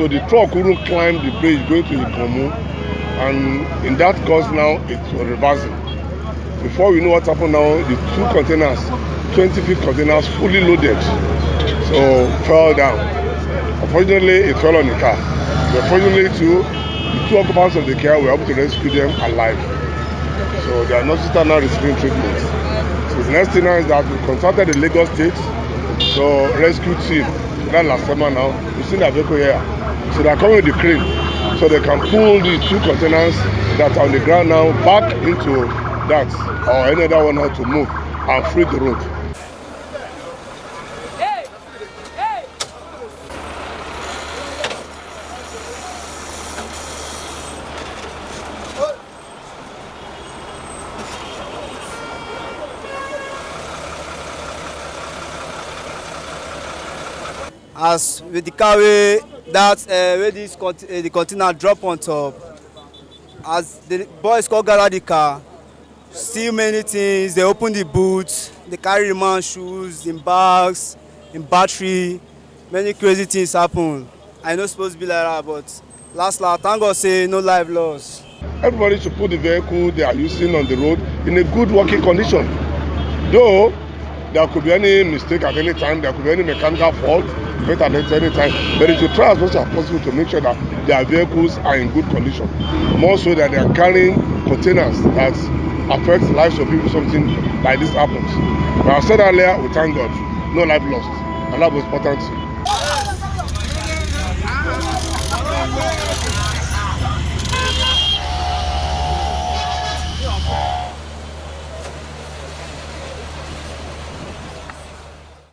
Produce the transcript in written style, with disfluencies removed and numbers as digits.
So the truck couldn't climb the bridge going to Ikomu, and in that course now it was reversing. Before we know what happened now, the two containers, 20-feet containers, fully loaded, so fell down. Unfortunately, it fell on the car. But fortunately, too, the two occupants of the car were able to rescue them alive. So they are not still now receiving treatment. So the next thing now is that we contacted the Lagos State, so rescue team. That last summer now, we've seen their vehicle here. So they are coming with the crane, so they can pull the two containers that are on the ground now back into that or any other one how to move and free the road. As with the car where the container drop on top, as the boys come gather the car, steal many things. They open the boot, they carry the man's shoes, in bags, in battery. Many crazy things happen. I know supposed to be like that, but last thank God say no life lost. Everybody should put the vehicle they are using on the road in a good working condition. Though there could be any mistake at any time, there could be any mechanical fault at any time, but they should try as much as possible to make sure that their vehicles are in good condition. More so that they are carrying containers that affect the lives of people if something like this happens. But I said earlier, we thank God, no life lost, and that was important.